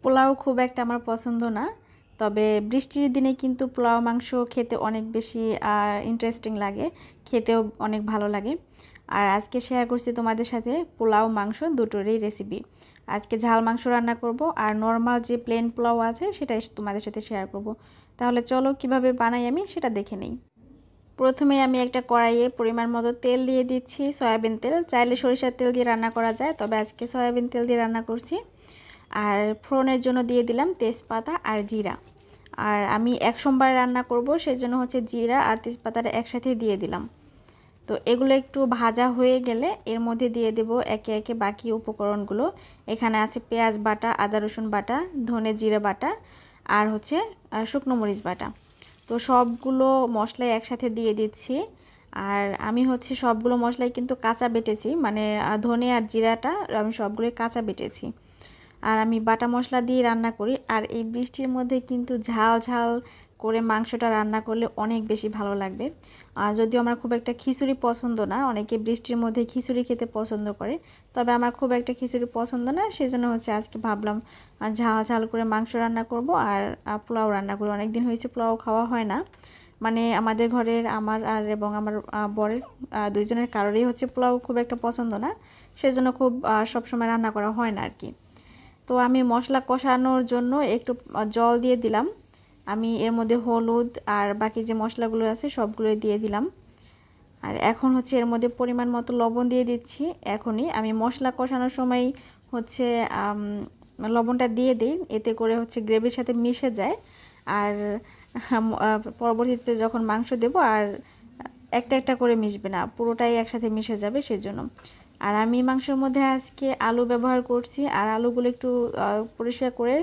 পোলাও খুব একটা আমার পছন্দ না, তবে বৃষ্টির দিনে কিন্তু পোলাও মাংস খেতে অনেক বেশি ইন্টারেস্টিং লাগে, খেতেও অনেক ভালো লাগে। আর আজকে শেয়ার করছি তোমাদের সাথে পোলাও মাংস দুটোরই রেসিপি। আজকে ঝাল মাংস রান্না করব, আর নর্মাল যে প্লেন পোলাও আছে সেটাই তোমাদের সাথে শেয়ার করব। তাহলে চলো কিভাবে বানাই আমি সেটা দেখে নিই। প্রথমে আমি একটা কড়াইয়ে পরিমাণ মতো তেল দিয়ে দিচ্ছি, সয়াবিন তেল। চাইলে সরিষার তেল দিয়ে রান্না করা যায়, তবে আজকে সয়াবিন তেল দিয়ে রান্না করছি। আর ফোড়নের জন্য দিয়ে দিলাম তেজপাতা আর জিরা। আর আমি এক সোমবার রান্না করব, সেজন্য হচ্ছে জিরা আর তেজপাতাটা একসাথে দিয়ে দিলাম। তো এগুলো একটু ভাজা হয়ে গেলে এর মধ্যে দিয়ে দেব একে একে বাকি উপকরণগুলো। এখানে আছে পেঁয়াজ বাটা, আদা রসুন বাটা, ধনে জিরা বাটা, আর হচ্ছে শুকনো মরিচ বাটা। তো সবগুলো মশলাই একসাথে দিয়ে দিচ্ছি। আর আমি হচ্ছে সবগুলো মশলাই কিন্তু কাঁচা বেটেছি, মানে ধনে আর জিরাটা আমি সবগুলোই কাঁচা বেটেছি। আর আমি বাটা মশলা দিয়ে রান্না করি। আর এই বৃষ্টির মধ্যে কিন্তু ঝাল ঝাল করে মাংসটা রান্না করলে অনেক বেশি ভালো লাগবে। যদিও আমার খুব একটা খিচুড়ি পছন্দ না, অনেকে বৃষ্টির মধ্যে খিচুড়ি খেতে পছন্দ করে, তবে আমার খুব একটা খিচুড়ি পছন্দ না, সেজন্য হচ্ছে আজকে ভাবলাম ঝাল ঝাল করে মাংস রান্না করব আর পোলাও রান্না করব। অনেক দিন হয়েছে পোলাও খাওয়া হয় না, মানে আমাদের ঘরের আমার আর এবং আমার বরের দুইজনের কারোরই হচ্ছে পোলাও খুব একটা পছন্দ না, সেজন্য খুব সবসময় রান্না করা হয় না আর কি। তো আমি মশলা কষানোর জন্য একটু জল দিয়ে দিলাম। আমি এর মধ্যে হলুদ আর বাকি যে মশলাগুলো আছে সবগুলোই দিয়ে দিলাম। আর এখন হচ্ছে এর মধ্যে পরিমাণ মতো লবণ দিয়ে দিচ্ছি। এখনই আমি মশলা কষানোর সময় হচ্ছে লবণটা দিয়ে দিই, এতে করে হচ্ছে গ্রেভির সাথে মিশে যায়। আর পরবর্তীতে যখন মাংস দেব আর একটা একটা করে মিশবে না, পুরোটাই একসাথে মিশে যাবে সেজন্য। আর আমি মাংসের মধ্যে আজকে আলু ব্যবহার করছি, আর আলুগুলো একটু পরিষ্কার করে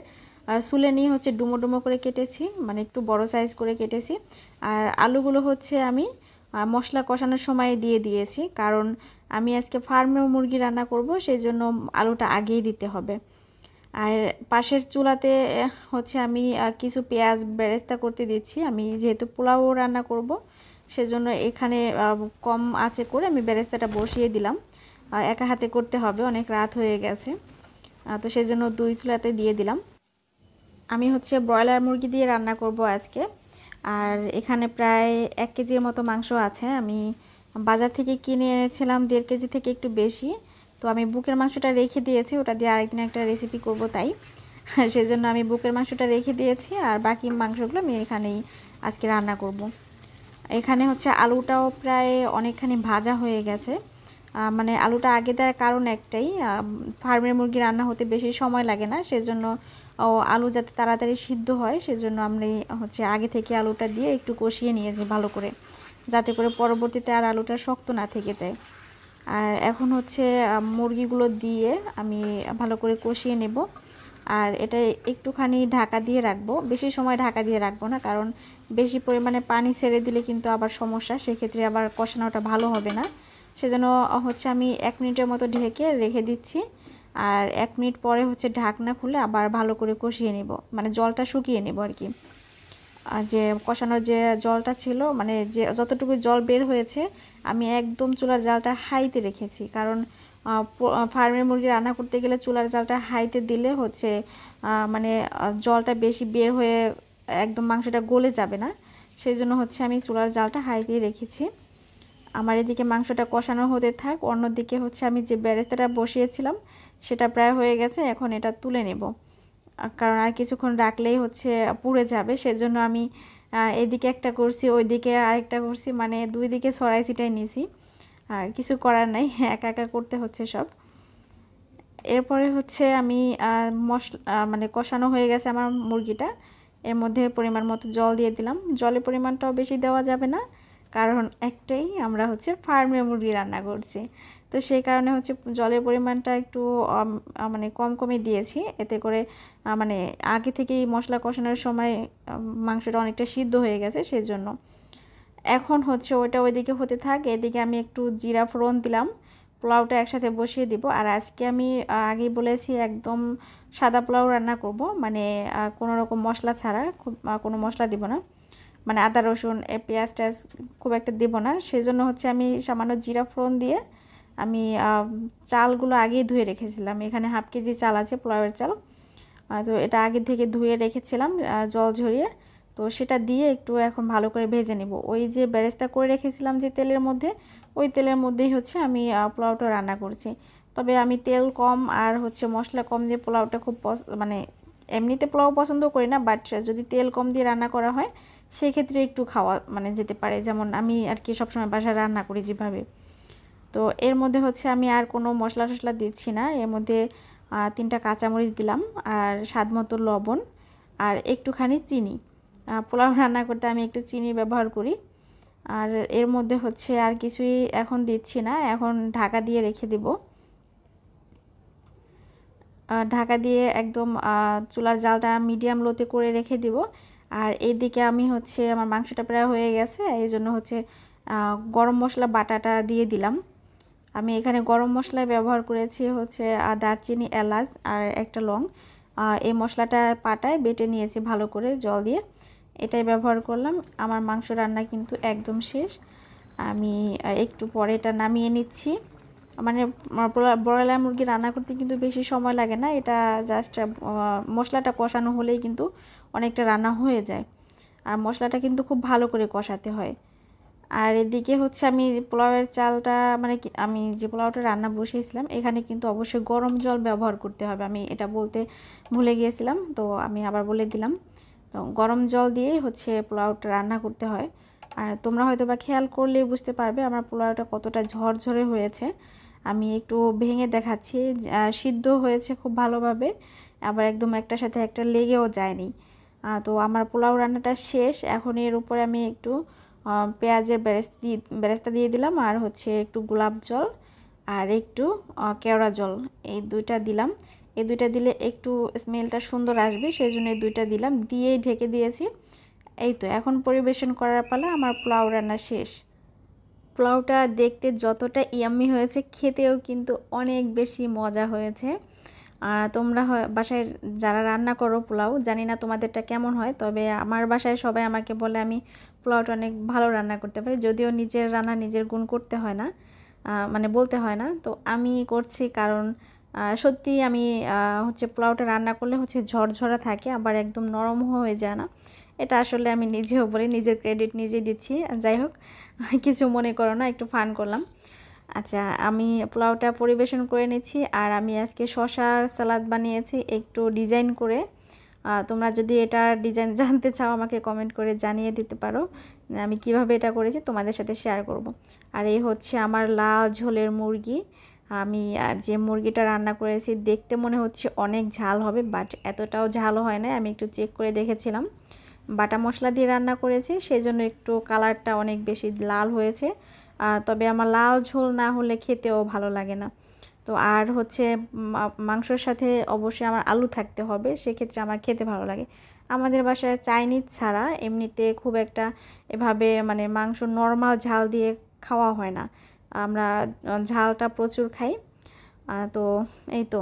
সুলে নিয়ে হচ্ছে ডুমো ডুমো করে কেটেছি, মানে একটু বড় সাইজ করে কেটেছি। আর আলুগুলো হচ্ছে আমি মশলা কষানোর সময় দিয়ে দিয়েছি, কারণ আমি আজকে ফার্মেও মুরগি রান্না করব, সেই জন্য আলুটা আগেই দিতে হবে। আর পাশের চুলাতে হচ্ছে আমি কিছু পেঁয়াজ বেরেস্তা করতে দিচ্ছি। আমি যেহেতু পোলাও রান্না করব, সেজন্য এখানে কম আঁচে করে আমি বেরেস্তাটা বসিয়ে দিলাম। একা হাতে করতে হবে, অনেক রাত হয়ে গেছে, তো সেজন্য দুই চুলাতে দিয়ে দিলাম। আমি হচ্ছে ব্রয়লার মুরগি দিয়ে রান্না করব আজকে। আর এখানে প্রায় 1 কেজির মতো মাংস আছে। আমি বাজার থেকে কিনে এনেছিলাম 1.5 কেজি থেকে একটু বেশি। তো আমি বুকের মাংসটা রেখে দিয়েছি, ওটা দিয়ে আরেকদিন একটা রেসিপি করব তাই সেজন্য আমি বুকের মাংসটা রেখে দিয়েছি, আর বাকি মাংসগুলো আমি এখানেই আজকে রান্না করব। এখানে হচ্ছে আলুটাও প্রায় অনেকখানি ভাজা হয়ে গেছে। মানে আলুটা আগে দেওয়ার কারণ একটাই, ফার্মের মুরগি রান্না হতে বেশি সময় লাগে না, সেজন্য আলু যাতে তাড়াতাড়ি সিদ্ধ হয় সেজন্য আমরা হচ্ছে আগে থেকে আলুটা দিয়ে একটু কষিয়ে নিয়েছি ভালো করে, যাতে করে পরবর্তীতে আর আলুটা শক্ত না থেকে যায়। আর এখন হচ্ছে মুরগিগুলো দিয়ে আমি ভালো করে কষিয়ে নেব। আর এটা একটুখানি ঢাকা দিয়ে রাখবো, বেশি সময় ঢাকা দিয়ে রাখবো না, কারণ বেশি পরিমাণে পানি ছেড়ে দিলে কিন্তু আবার সমস্যা, সেক্ষেত্রে আবার কষানোটা ভালো হবে না। সেজন্য হচ্ছে আমি 1 মিনিটের মতো ঢেকে রেখে দিচ্ছি। আর 1 মিনিট পরে হচ্ছে ঢাকনা খুলে আবার ভালো করে কষিয়ে নেব, মানে জলটা শুকিয়ে নেব আর কি। যে কষানোর যে জলটা ছিল, মানে যে যতটুকু জল বের হয়েছে, আমি একদম চুলার জালটা হাইতে রেখেছি, কারণ ফার্মের মুরগি রান্না করতে গেলে চুলার জালটা হাইতে দিলে হচ্ছে মানে জলটা বেশি বের হয়ে একদম মাংসটা গলে যাবে না, সেই জন্য হচ্ছে আমি চুলার জালটা হাইতেই রেখেছি। আমার এদিকে মাংসটা কষানো হতে থাক, অন্যদিকে হচ্ছে আমি যে বেরেস্তাটা বসিয়েছিলাম সেটা প্রায় হয়ে গেছে, এখন এটা তুলে নেব, কারণ আর কিছুক্ষণ রাখলেই হচ্ছে পুড়ে যাবে, সেজন্য আমি এদিকে একটা করছি ওইদিকে আরেকটা করছি, মানে দুই দিকে ছড়াই ছিটাই নিয়েছি। আর কিছু করার নাই, একা একা করতে হচ্ছে সব। এরপরে হচ্ছে আমি মশলা মানে কষানো হয়ে গেছে আমার মুরগিটা, এর মধ্যে পরিমাণ মতো জল দিয়ে দিলাম। জলের পরিমাণটাও বেশি দেওয়া যাবে না, কারণ একটাই আমরা হচ্ছে ফার্মের মুরগি রান্না করছি, তো সেই কারণে হচ্ছে জলের পরিমাণটা একটু মানে কম কমই দিয়েছি, এতে করে মানে আগে থেকেই মশলা কষানোর সময় মাংসটা অনেকটা সিদ্ধ হয়ে গেছে সেজন্য। এখন হচ্ছে ওইটা ওইদিকে হতে থাক, এদিকে আমি একটু জিরা ফোড়ন দিলাম, পোলাওটা একসাথে বসিয়ে দিব। আর আজকে আমি আগেই বলেছি একদম সাদা পোলাও রান্না করব, মানে কোনো রকম মশলা ছাড়া, খুব কোনো মশলা দিব না, মানে আদা রসুন পেঁয়াজ টেয়াজ খুব একটা দেব না, সেজন্য হচ্ছে আমি সামান্য জিরা ফোড়ন দিয়ে আমি চালগুলো আগেই ধুয়ে রেখেছিলাম। এখানে 1/2 কেজি চাল আছে পোলাওয়ের চাল, তো এটা আগে থেকে ধুয়ে রেখেছিলাম জল ঝরিয়ে, তো সেটা দিয়ে একটু এখন ভালো করে ভেজে নেব। ওই যে বেরেস্তা করে রেখেছিলাম যে তেলের মধ্যে, ওই তেলের মধ্যেই হচ্ছে আমি পোলাওটা রান্না করছি। তবে আমি তেল কম আর হচ্ছে মশলা কম দিয়ে পোলাওটা খুব মানে এমনিতে পোলাও পছন্দ করি না, বাট যদি তেল কম দিয়ে রান্না করা হয় সেক্ষেত্রে একটু খাওয়া মানে যেতে পারে, যেমন আমি আর কি সবসময় বাসায় রান্না করি যেভাবে। তো এর মধ্যে হচ্ছে আমি আর কোনো মশলা টশলা দিচ্ছি না, এর মধ্যে 3টা কাঁচামরিচ দিলাম আর স্বাদ মতো লবণ আর একটুখানি চিনি। পোলাও রান্না করতে আমি একটু চিনি ব্যবহার করি। আর এর মধ্যে হচ্ছে আর কিছুই এখন দিচ্ছি না, এখন ঢাকা দিয়ে রেখে দেব। ঢাকা দিয়ে একদম চুলার জালটা মিডিয়াম লোতে করে রেখে দিব। আর এইদিকে আমি হচ্ছে আমার মাংসটা প্রায় হয়ে গেছে, এই জন্য হচ্ছে গরম মশলা বাটাটা দিয়ে দিলাম। আমি এখানে গরম মশলা ব্যবহার করেছি হচ্ছে দারচিনি, এলাচ আর একটা লং। এই মশলাটা পাটায় বেটে নিয়েছি ভালো করে জল দিয়ে, এটাই ব্যবহার করলাম। আমার মাংস রান্না কিন্তু একদম শেষ, আমি একটু পরে এটা নামিয়ে নিচ্ছি। মানে ব্রয়লার মুরগি রান্না করতে কিন্তু বেশি সময় লাগে না, এটা জাস্ট মশলাটা কষানো হলেই কিন্তু অনেকটা রান্না হয়ে যায়। আর মশলাটা কিন্তু খুব ভালো করে কষাতে হয়। আর এদিকে হচ্ছে আমি পোলাওয়ের চালটা মানে আমি যে পোলাওটা রান্না বসিয়েছিলাম এখানে কিন্তু অবশ্যই গরম জল ব্যবহার করতে হবে, আমি এটা বলতে ভুলে গিয়েছিলাম, তো আমি আবার বলে দিলাম। তো গরম জল দিয়েই হচ্ছে পোলাওটা রান্না করতে হয়। আর তোমরা হয়তো বা খেয়াল করলে বুঝতে পারবে আমার পোলাওটা কতটা ঝরঝরে হয়েছে। আমি একটু ভেঙে দেখাচ্ছি, সিদ্ধ হয়েছে খুব ভালোভাবে, আবার একদম একটার সাথে একটা লেগেও যায়নি। তো আমার পোলাও রান্নাটা শেষ, এখন এর উপরে আমি একটু পেঁয়াজের বেরেস্তা দিয়ে দিলাম আর হচ্ছে একটু গোলাপ জল আর একটু কেওড়া জল, এই দুইটা দিলাম। এই দুইটা দিলে একটু স্মেলটা সুন্দর আসবে, সেই জন্য এই দুইটা দিলাম, দিয়েই ঢেকে দিয়েছি। এই তো এখন পরিবেশন করার পালা, আমার পোলাও রান্না শেষ। পোলাওটা দেখতে যতটা ইয়াম্মি হয়েছে, খেতেও কিন্তু অনেক বেশি মজা হয়েছে। তোমরা বাসায় যারা রান্না করো পোলাও, জানি না তোমাদেরটা কেমন হয়, তবে আমার বাসায় সবাই আমাকে বলে আমি পোলাওটা অনেক ভালো রান্না করতে পারি, যদিও নিজের রান্না নিজের গুণ করতে হয় না, মানে বলতে হয় না। তো আমি করছি কারণ সত্যি আমি হচ্ছে পোলাওটা রান্না করলে হচ্ছে ঝরঝরা থাকে, আবার একদম নরম হয়ে যায় না। এটা আসলে আমি নিজেও বলি, নিজের ক্রেডিট নিজে দিচ্ছি। যাই হোক, কিছু মনে করো না, একটু ফান করলাম। আচ্ছা, আমি পোলাওটা পরিবেশন করে নিচ্ছি, আর আমি আজকে শসার সালাদ বানিয়েছি একটু ডিজাইন করে। তোমরা যদি এটার ডিজাইন জানতে চাও আমাকে কমেন্ট করে জানিয়ে দিতে পারো, আমি কিভাবে এটা করেছি তোমাদের সাথে শেয়ার করব। আর এই হচ্ছে আমার লাল ঝোলের মুরগি। আমি যে মুরগিটা রান্না করেছি দেখতে মনে হচ্ছে অনেক ঝাল হবে, বাট এতটাও ঝাল হয় না, আমি একটু চেক করে দেখেছিলাম। বাটা মশলা দিয়ে রান্না করেছি, সেই জন্য একটু কালারটা অনেক বেশি লাল হয়েছে। তবে আমার লাল ঝোল না হলে খেতেও ভালো লাগে না। তো আর হচ্ছে মাংসর সাথে অবশ্যই আমার আলু থাকতে হবে, সেক্ষেত্রে আমার খেতে ভালো লাগে। আমাদের বাসায় চাইনিজ ছাড়া এমনিতে খুব একটা এভাবে মানে মাংস নর্মাল ঝাল দিয়ে খাওয়া হয় না, আমরা ঝালটা প্রচুর খাই। তো এই তো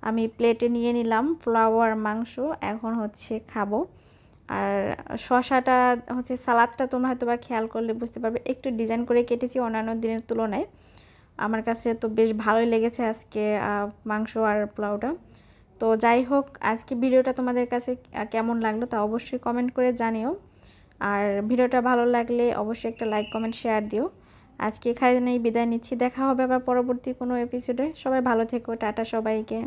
আমি প্লেটে নিয়ে নিলাম পোলাও আর মাংস, এখন হচ্ছে খাবো। আর শসাটা হচ্ছে সালাদটা তোমরা হয়তো বা খেয়াল করলে বুঝতে পারবে, একটু ডিজাইন করে কেটেছি অন্যান্য দিনের তুলনায়। আমার কাছে তো বেশ ভালোই লেগেছে আজকে মাংস আর পোলাওটা। তো যাই হোক, আজকে ভিডিওটা তোমাদের কাছে কেমন লাগলো তা অবশ্যই কমেন্ট করে জানিও। আর ভিডিওটা ভালো লাগলে অবশ্যই একটা লাইক কমেন্ট শেয়ার দিও। আজকে এখানেই বিদায় নিচ্ছি, দেখা হবে আবার পরবর্তী কোনো এপিসোডে। সবাই ভালো থেকো, টাটা সবাইকে।